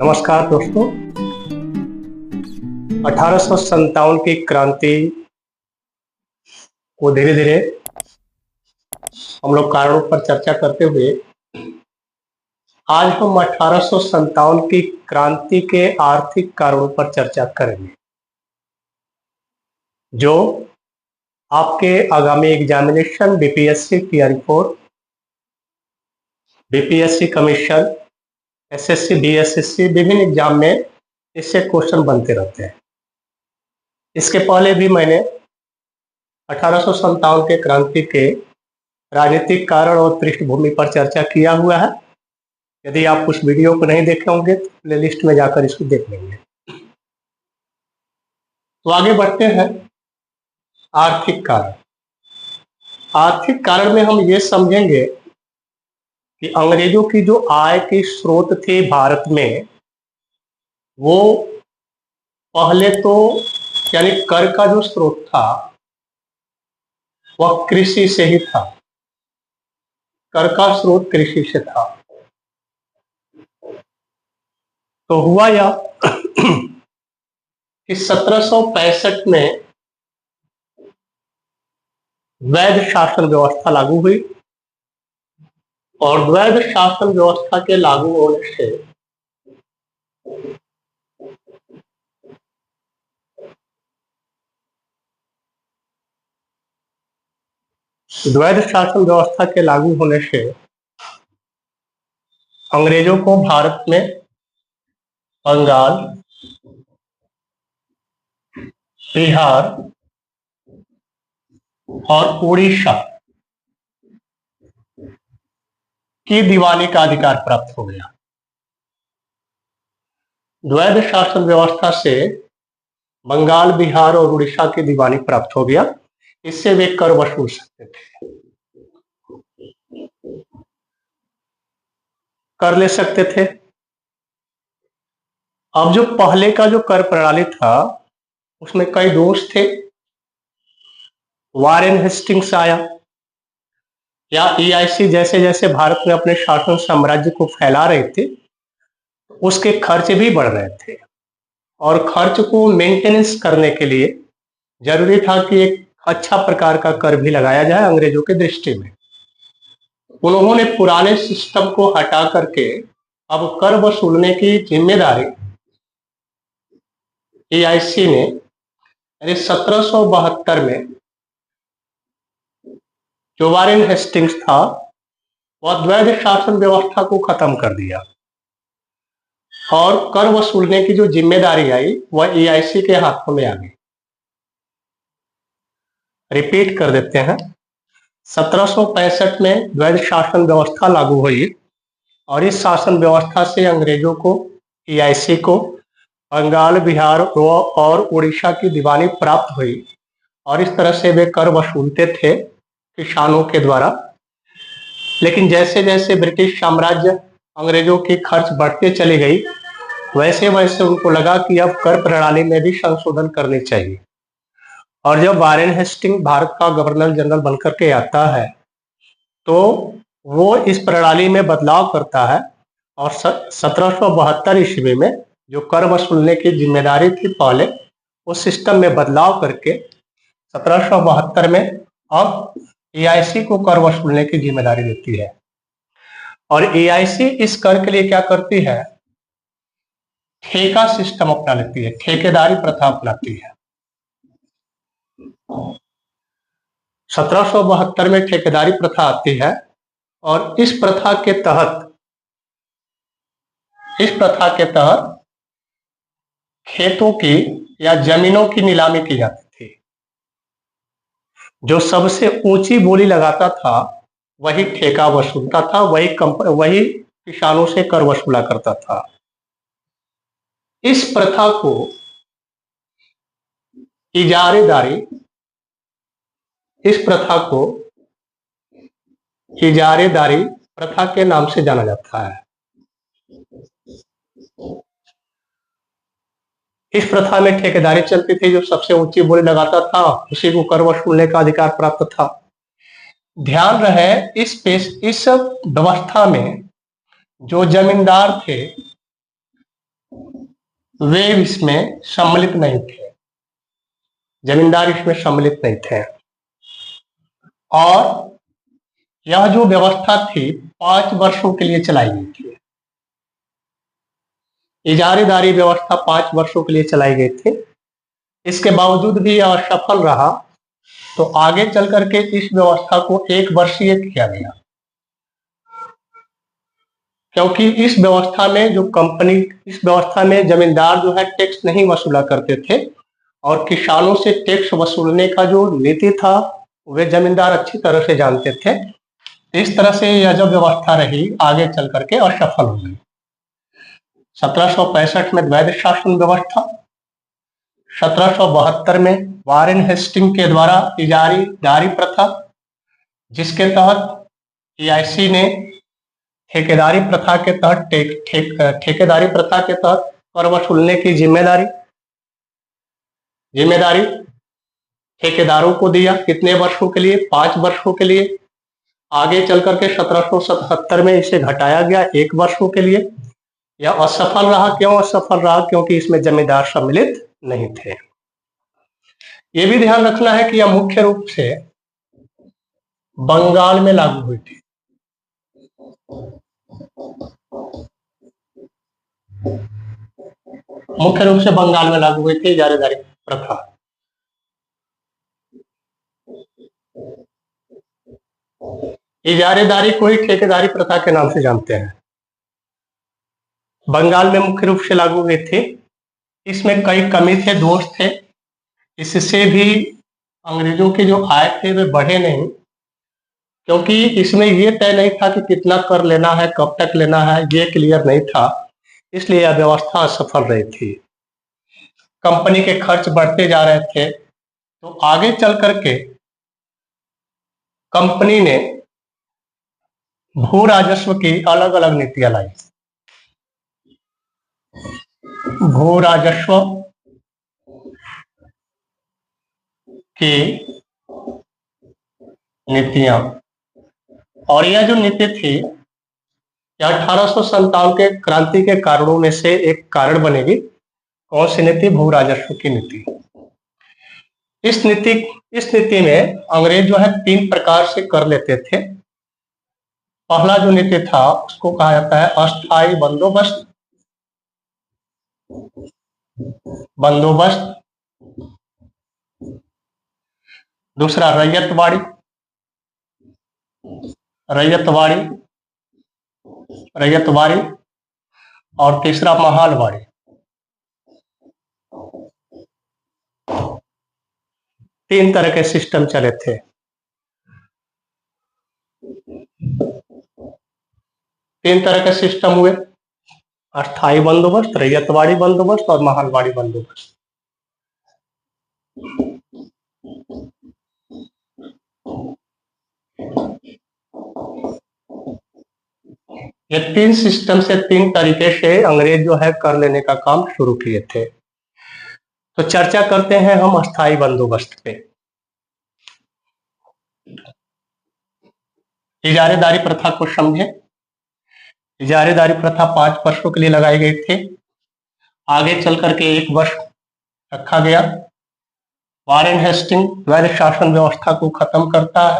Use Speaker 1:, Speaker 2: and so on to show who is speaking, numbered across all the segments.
Speaker 1: नमस्कार दोस्तों। 1857 की क्रांति को धीरे धीरे हम लोग कारणों पर चर्चा करते हुए आज हम 1857 की क्रांति के आर्थिक कारणों पर चर्चा करेंगे, जो आपके आगामी examination BPSC TRE 4, BPSC commission, SSC, BSSC विभिन्न एग्जाम में इससे क्वेश्चन बनते रहते हैं। इसके पहले भी मैंने 1857 के क्रांति के राजनीतिक कारण और पृष्ठभूमि पर चर्चा किया हुआ है। यदि आप उस वीडियो को नहीं देखे होंगे तो प्लेलिस्ट में जाकर इसको देख लेंगे। तो आगे बढ़ते हैं। आर्थिक कारण। आर्थिक कारण में हम ये समझेंगे कि अंग्रेजों की जो आय के स्रोत थे भारत में, वो पहले तो यानी कर का जो स्रोत था वह कृषि से ही था। कर का स्रोत कृषि से था। तो हुआ यह कि 1765 में वैध शासन व्यवस्था लागू हुई और वैध शासन व्यवस्था के लागू होने से अंग्रेजों को भारत में बंगाल, बिहार और उड़ीसा की दीवानी का अधिकार प्राप्त हो गया। द्वैध शासन व्यवस्था से बंगाल, बिहार और उड़ीसा की दीवानी प्राप्त हो गया। इससे वे कर वसूल सकते थे, कर ले सकते थे। अब जो पहले का जो कर प्रणाली था उसमें कई दोष थे। वारेन हेस्टिंग्स आया या ईआईसी जैसे जैसे भारत में अपने शासन साम्राज्य को फैला रहे थे, उसके खर्च भी बढ़ रहे थे और खर्च को मेंटेनेंस करने के लिए जरूरी था कि एक अच्छा प्रकार का कर भी लगाया जाए। अंग्रेजों की दृष्टि में उन्होंने पुराने सिस्टम को हटा करके अब कर वसूलने की जिम्मेदारी ईआईसी ने 1772 में जो वारेन हेस्टिंग्स था वह द्वैध शासन व्यवस्था को खत्म कर दिया और कर वसूलने की जो जिम्मेदारी आई वह ईआईसी के हाथों में आ गई। रिपीट कर देते हैं। 1765 में द्वैध शासन व्यवस्था लागू हुई और इस शासन व्यवस्था से अंग्रेजों को, ईआईसी को बंगाल, बिहार और उड़ीसा की दीवानी प्राप्त हुई और इस तरह से वे कर वसूलते थे किसानों के द्वारा। लेकिन जैसे जैसे ब्रिटिश साम्राज्य अंग्रेजों की खर्च बढ़ते चली गई, वैसे वैसे उनको लगा कि अब कर प्रणाली में भी संशोधन करने चाहिए। और जब वारेन हेस्टिंग भारत का गवर्नर जनरल बनकर के आता है तो वो इस प्रणाली में बदलाव करता है और 1772 ईस्वी में जो कर वसूलने की जिम्मेदारी थी पहले, उस सिस्टम में बदलाव करके 1772 में अब ईआईसी को कर वसूलने की जिम्मेदारी देती है। और ईआईसी इस कर के लिए क्या करती है? ठेका सिस्टम अपना लेती है, ठेकेदारी प्रथा अपनाती है। 1772 में ठेकेदारी प्रथा आती है और इस प्रथा के तहत खेतों की या जमीनों की नीलामी की जाती थी। जो सबसे ऊंची बोली लगाता था वही ठेका वसूलता था, वही किसानों से कर वसूला करता था। इस प्रथा को इजारेदारी प्रथा के नाम से जाना जाता है। इस प्रथा में ठेकेदारी चलती थी। जो सबसे ऊंची बोली लगाता था उसी को कर वसूलने का अधिकार प्राप्त था। ध्यान रहे, इस व्यवस्था में जो जमींदार थे वे इसमें सम्मिलित नहीं थे, जमींदार इसमें सम्मिलित नहीं थे। और यह जो व्यवस्था थी 5 वर्षों के लिए चलाई गई थी। इजारेदारी व्यवस्था 5 वर्षों के लिए चलाई गई थी। इसके बावजूद भी यह असफल रहा, तो आगे चल करके इस व्यवस्था को 1 वर्षीय किया गया, क्योंकि इस व्यवस्था में जमींदार जो है टैक्स नहीं वसूला करते थे, और किसानों से टैक्स वसूलने का जो नीति था वे जमींदार अच्छी तरह से जानते थे। इस तरह से यह जो व्यवस्था रही आगे चल करके असफल हो गई। 1765 में द्वैध शासन व्यवस्था, 1772 में वारेन हेस्टिंग के द्वारा इजारेदारी प्रथा, जिसके तहत EIC ने ठेकेदारी प्रथा के तहत कर वसूलने की जिम्मेदारी ठेकेदारों को दिया। कितने वर्षों के लिए? 5 वर्षों के लिए। आगे चल करके 1777 में इसे घटाया गया 1 वर्षों के लिए। यह असफल रहा। क्यों असफल रहा? क्योंकि इसमें जमींदार सम्मिलित नहीं थे। यह भी ध्यान रखना है कि यह मुख्य रूप से बंगाल में लागू हुई थी। मुख्य रूप से बंगाल में लागू हुई थी इजारेदारी प्रथा। इजारेदारी को ही ठेकेदारी प्रथा के नाम से जानते हैं। बंगाल में मुख्य रूप से लागू हुए थे। इसमें कई कमी थे, दोष थे। इससे भी अंग्रेजों के जो आय थे वे बढ़े नहीं, क्योंकि इसमें ये तय नहीं था कि कितना कर लेना है, कब तक लेना है, ये क्लियर नहीं था। इसलिए यह व्यवस्था असफल रही थी। कंपनी के खर्च बढ़ते जा रहे थे, तो आगे चल करके कंपनी ने भू राजस्व की अलग अलग नीतियां लाई। भू राजस्व की नीतियां, और यह जो नीति थी यह 1857 के क्रांति के कारणों में से एक कारण बनेगी। कौन सी नीति? भू राजस्व की नीति। इस नीति में अंग्रेज जो है 3 प्रकार से कर लेते थे। पहला जो नीति था उसको कहा जाता है अस्थाई बंदोबस्त। दूसरा रैयतवाड़ी, और तीसरा महालवाड़ी। 3 तरह के सिस्टम चले थे। तीन तरह के सिस्टम हुए, अस्थाई बंदोबस्त, रैयतवाड़ी बंदोबस्त और महालवाड़ी बंदोबस्त। ये 3 सिस्टम से 3 तरीके से अंग्रेज जो है कर लेने का काम शुरू किए थे। तो चर्चा करते हैं हम अस्थाई बंदोबस्त पे। इजारेदारी प्रथा को समझें। इजारेदारी प्रथा 5 वर्षों के लिए लगाई गई थी। आगे चल करके 1 वर्ष रखा गया। वारेन हेस्टिंग द्वैध शासन व्यवस्था को खत्म करता है।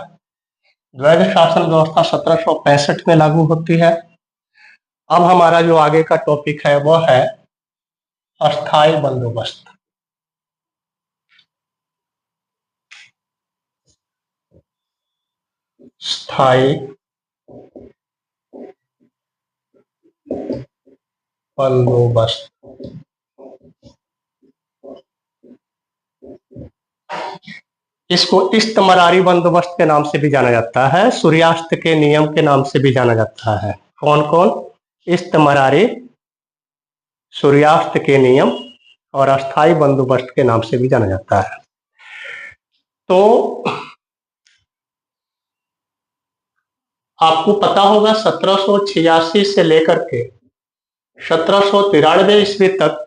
Speaker 1: द्वैध शासन व्यवस्था 1765 में लागू होती है। अब हमारा जो आगे का टॉपिक है वह है अस्थाई बंदोबस्त। स्थायी बंदोबस्त। इसको इस्तमरारी बंदोबस्त के नाम से भी जाना जाता है, सूर्यास्त के नियम के नाम से भी जाना जाता है। कौन कौन? इस्तमरारी, सूर्यास्त के नियम और अस्थाई बंदोबस्त के नाम से भी जाना जाता है। तो आपको पता होगा 1786 से लेकर के 1793 ईस्वी तक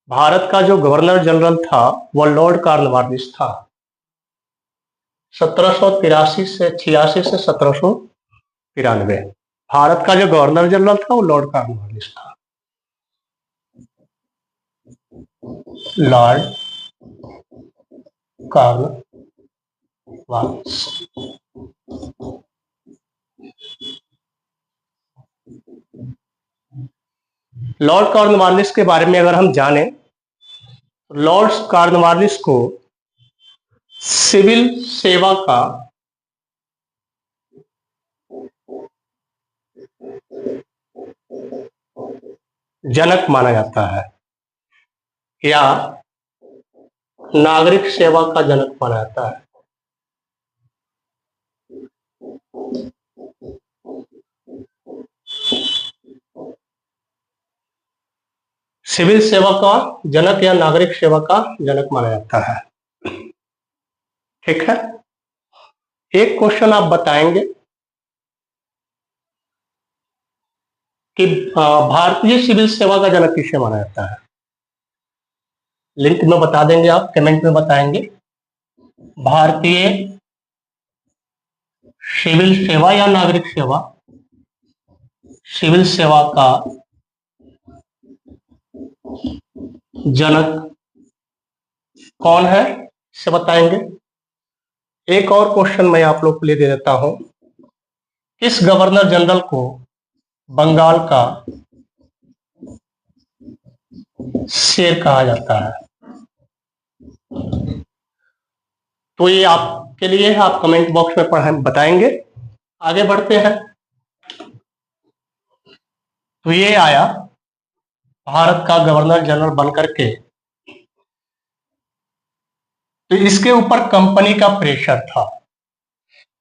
Speaker 1: भारत का जो गवर्नर जनरल था वह लॉर्ड कॉर्नवालिस था। 1783 से 86 से 1793 भारत का जो गवर्नर जनरल था वो लॉर्ड कॉर्नवालिस था। Lord Cornwallis. लॉर्ड कॉर्नवालिस के बारे में अगर हम जाने, लॉर्ड कॉर्नवालिस को सिविल सेवा का जनक माना जाता है या नागरिक सेवा का जनक माना जाता है। सिविल सेवा का जनक या नागरिक सेवा का जनक माना जाता है। ठीक है, एक क्वेश्चन आप बताएंगे कि भारतीय सिविल सेवा का जनक किसे माना जाता है। लिंक में बता देंगे, आप कमेंट में बताएंगे। भारतीय सिविल सेवा या नागरिक सेवा, सिविल सेवा का जनक कौन है, इसे बताएंगे। एक और क्वेश्चन मैं आप लोग के लिए दे देता हूं। किस गवर्नर जनरल को बंगाल का शेर कहा जाता है? तो ये आपके लिए, आप कमेंट बॉक्स में बताएंगे। आगे बढ़ते हैं। तो ये आया भारत का गवर्नर जनरल बनकर के, तो इसके ऊपर कंपनी का प्रेशर था,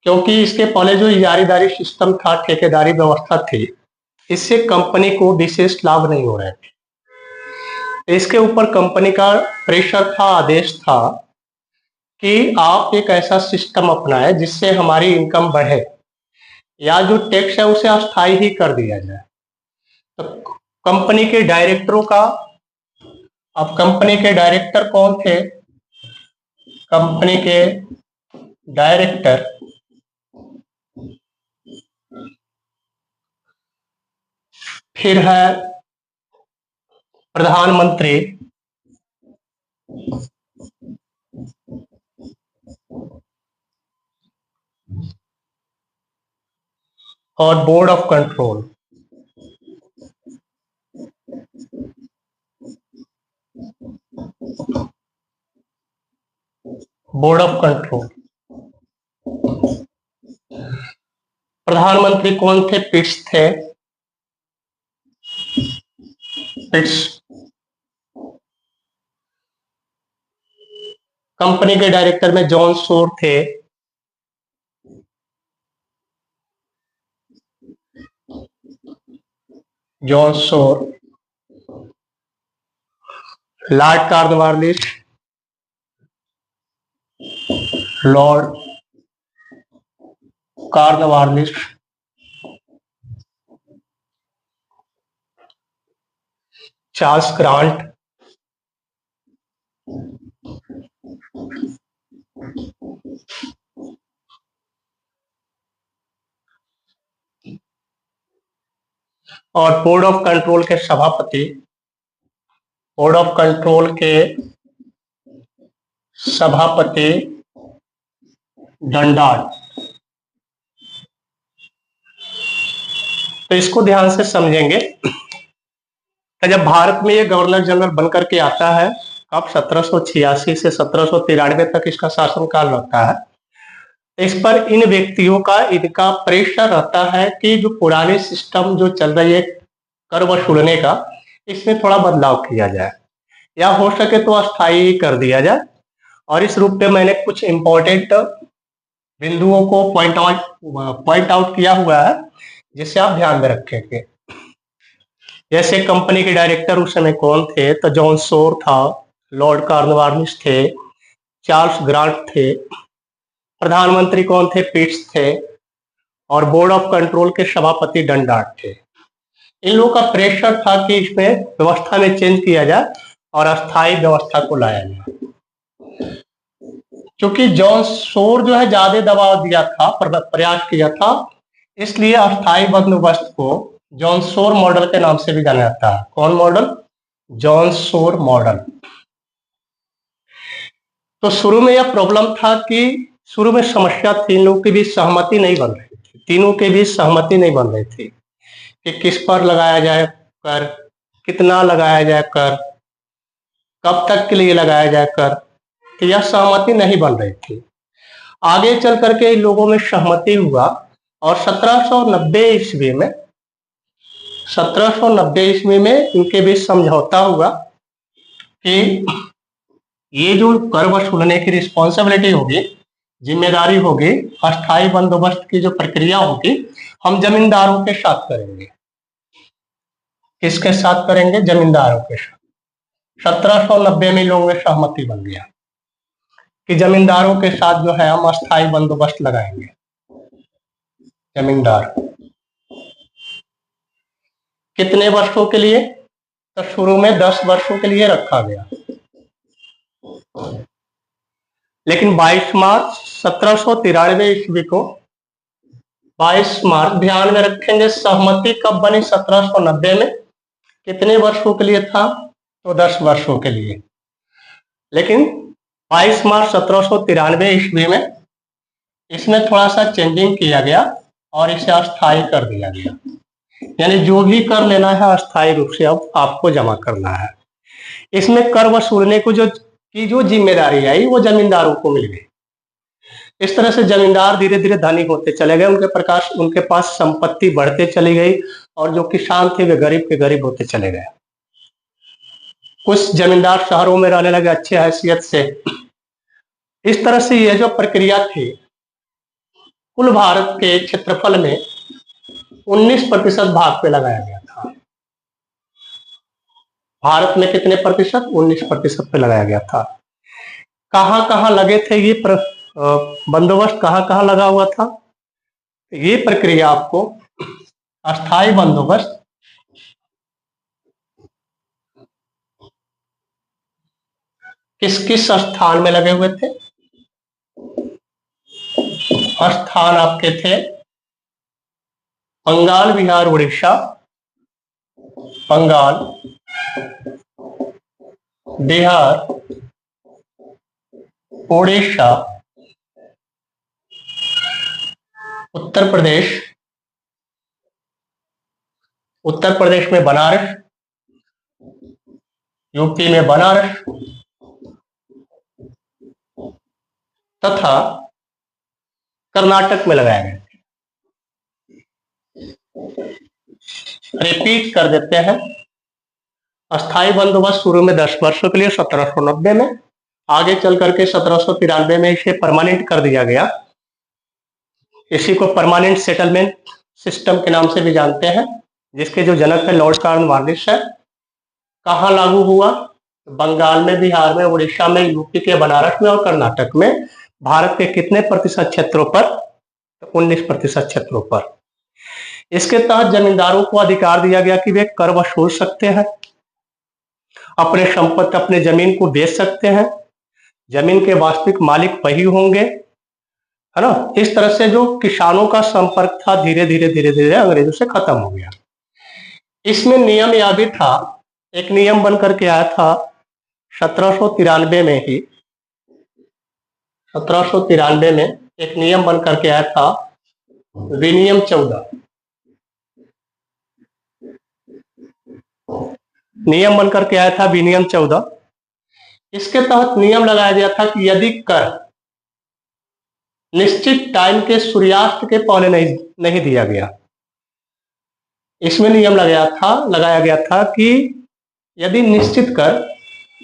Speaker 1: क्योंकि इसके पहले जो इजारीदारी सिस्टम था, ठेकेदारी व्यवस्था थी, इससे कंपनी को विशेष लाभ नहीं हो रहे थे। इसके ऊपर कंपनी का प्रेशर था, आदेश था कि आप एक ऐसा सिस्टम अपनाएं जिससे हमारी इनकम बढ़े, या जो टैक्स है उसे अस्थायी ही कर दिया जाए। तो कंपनी के डायरेक्टरों का, अब कंपनी के डायरेक्टर कौन थे? कंपनी के डायरेक्टर फिर है प्रधानमंत्री, और board of control. Board of control. प्रधानमंत्री कौन थे? पिट्स थे। पिट्स। कंपनी के डायरेक्टर में जॉन सोर थे। जॉन सोर। Lord Cornwallis, Lord Cornwallis, Charles grant, और बोर्ड ऑफ कंट्रोल के सभापति, बोर्ड ऑफ कंट्रोल के सभापति डंडार्ट। तो इसको ध्यान से समझेंगे। तो जब भारत में ये गवर्नर जनरल बनकर के आता है, कब? 1786 से 1793 तक इसका शासनकाल रहता है। इस पर इन व्यक्तियों का, इनका प्रेशर रहता है कि जो पुराने सिस्टम जो चल रही है कर वसूलने का, इसमें थोड़ा बदलाव किया जाए, या हो सके तो अस्थायी कर दिया जाए। और इस रूप में मैंने कुछ इंपॉर्टेंट बिंदुओं को पॉइंट आउट किया हुआ है, जिसे आप ध्यान में रखेंगे। जैसे कंपनी के डायरेक्टर उस समय कौन थे? तो जॉन सोर था, लॉर्ड कॉर्नवालिस थे, चार्ल्स ग्रांट थे। प्रधानमंत्री कौन थे? पिट्स थे। और बोर्ड ऑफ कंट्रोल के सभापति डंडार्ट थे। इन लोगों का प्रेशर था कि इसमें व्यवस्था में चेंज किया जाए और अस्थायी व्यवस्था को लाया जाए। क्योंकि जॉन सोर जो है ज्यादा दबाव दिया था, प्रयास किया था, इसलिए अस्थायी बंदोबस्त को जॉन सोर मॉडल के नाम से भी जाना जाता है। कौन मॉडल? जॉन सोर मॉडल। तो शुरू में यह प्रॉब्लम था कि शुरू में समस्या थी, इन लोगों के बीच सहमति नहीं बन रही थी, तीनों के बीच सहमति नहीं बन रही थी कि किस पर लगाया जाए कर, कितना लगाया जाए कर, कब तक के लिए लगाया जाए कर, तो यह सहमति नहीं बन रही थी। आगे चल करके इन लोगों में सहमति हुआ और 1790 ईस्वी में इनके बीच समझौता हुआ कि ये जो कर वसूलने की रिस्पॉन्सिबिलिटी होगी, जिम्मेदारी होगी, अस्थायी बंदोबस्त की जो प्रक्रिया होगी, हम जमींदारों के साथ करेंगे। किसके साथ करेंगे? जमींदारों के साथ। 1790 में लोगों में सहमति बन गया कि जमींदारों के साथ जो है हम अस्थायी बंदोबस्त लगाएंगे। जमींदार कितने वर्षों के लिए? तो शुरू में 10 वर्षों के लिए रखा गया, लेकिन 22 मार्च 1793 ईस्वी को, 22 मार्च ध्यान में रखेंगे, सहमति कब बनी? 1790 में। कितने वर्षों के लिए था? तो 10 वर्षों के लिए। लेकिन 22 मार्च 1793 ईस्वी में इसमें थोड़ा सा चेंजिंग किया गया और इसे अस्थायी कर दिया गया। यानी जो भी कर लेना है अस्थायी रूप से अब आपको जमा करना है। इसमें कर वसूलने को जो जिम्मेदारी आई वो जमींदारों को मिल गई। इस तरह से जमींदार धीरे धीरे धनी होते चले गए, उनके पास संपत्ति बढ़ते चली गई और जो किसान थे वे गरीब के गरीब होते चले गए। कुछ जमींदार शहरों में रहने लगे अच्छे हैसियत से। इस तरह से यह जो प्रक्रिया थी, कुल भारत के क्षेत्रफल में 19% भाग पे लगाया गया था। भारत में कितने प्रतिशत? 19% पे लगाया गया था। कहां कहां लगे थे ये बंदोबस्त, कहां कहां लगा हुआ था? ये प्रक्रिया आपको अस्थायी बंदोबस्त किस किस स्थान में लगे हुए थे? स्थान आपके थे बंगाल, बिहार, उड़ीसा, बंगाल, बिहार, उड़ीसा, उत्तर प्रदेश, उत्तर प्रदेश में बनारस, यूपी में बनारस तथा कर्नाटक में लगाया गया। रिपीट कर देते हैं। अस्थायी बंदोबस्त शुरू में 10 वर्षों के लिए 1790 में, आगे चल करके 1793 में इसे परमानेंट कर दिया गया। इसी को परमानेंट सेटलमेंट सिस्टम के नाम से भी जानते हैं, जिसके जो जनक है लॉर्ड कॉर्नवालिस है। कहाँ लागू हुआ? बंगाल में, बिहार में, उड़ीसा में, यूपी के बनारस में और कर्नाटक में। भारत के कितने प्रतिशत क्षेत्रों पर? तो 19% क्षेत्रों पर। इसके तहत जमींदारों को अधिकार दिया गया कि वे कर वसूल सकते हैं, अपने संपत्ति, अपने जमीन को बेच सकते हैं, जमीन के वास्तविक मालिक वही होंगे, है ना। इस तरह से जो किसानों का संपर्क था धीरे धीरे अंग्रेजों से खत्म हो गया। इसमें नियम यह भी था, एक नियम बन करके आया था 1793 में ही, 1793 में एक नियम बन करके आया था, विनियम 14। नियम बनकर के आया था विनियम 14। इसके तहत नियम लगाया गया था कि यदि कर निश्चित टाइम के सूर्यास्त के पहले नहीं दिया गया, इसमें नियम लगाया गया था कि यदि निश्चित कर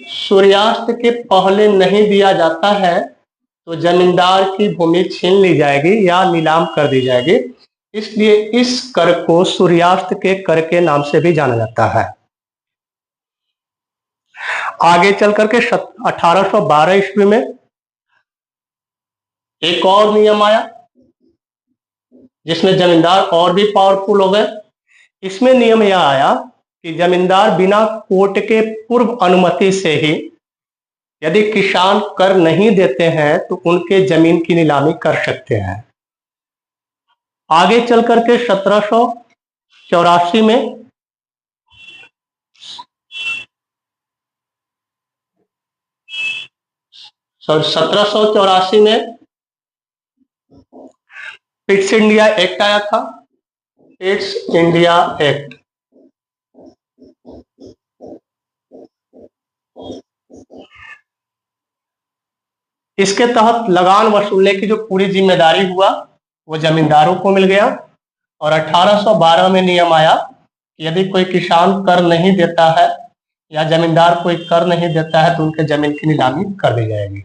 Speaker 1: सूर्यास्त के पहले नहीं दिया जाता है तो जमींदार की भूमि छीन ली जाएगी या नीलाम कर दी जाएगी। इसलिए इस कर को सूर्यास्त के कर के नाम से भी जाना जाता है। आगे चल करके 1812 ईस्वी में एक और नियम आया, जिसमें जमींदार और भी पावरफुल हो गए। इसमें नियम यह आया कि जमींदार बिना कोर्ट के पूर्व अनुमति से ही यदि किसान कर नहीं देते हैं तो उनके जमीन की नीलामी कर सकते हैं। आगे चल करके 1784 में 1784 में पिट्स इंडिया एक्ट आया था। Pitt's India act. इसके तहत लगान वसूलने की जो पूरी जिम्मेदारी हुआ वो जमींदारों को मिल गया। और 1812 में नियम आया कि यदि कोई किसान कर नहीं देता है या जमींदार कोई कर नहीं देता है तो उनके जमीन की नीलामी कर दी जाएगी।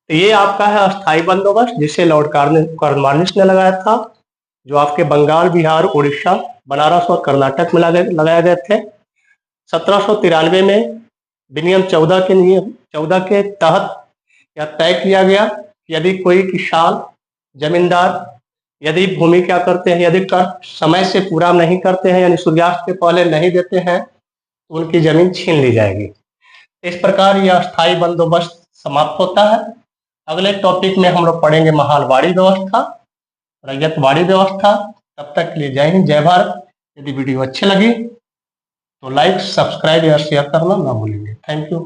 Speaker 1: तो ये आपका है अस्थायी बंदोबस्त, जिसे लॉर्ड कॉर्नवालिस ने लगाया था, जो आपके बंगाल, बिहार, उड़ीसा, बनारस और कर्नाटक में लगाए गए थे। 1793 में विनियम 14 के तहत यह तय किया गया कि यदि कोई किसान, जमींदार यदि भूमि क्या करते हैं, यदि कर समय से पूरा नहीं करते हैं यानी सूर्यास्त के पहले नहीं देते हैं तो उनकी जमीन छीन ली जाएगी। इस प्रकार यह अस्थायी बंदोबस्त समाप्त होता है। अगले टॉपिक में हम लोग पढ़ेंगे महालवाड़ी व्यवस्था, रैयतवाड़ी व्यवस्था। तब तक के लिए जय हिंद, जय भारत। यदि वीडियो अच्छी लगी तो लाइक, सब्सक्राइब या शेयर करना ना भूलेंगे। Thank you.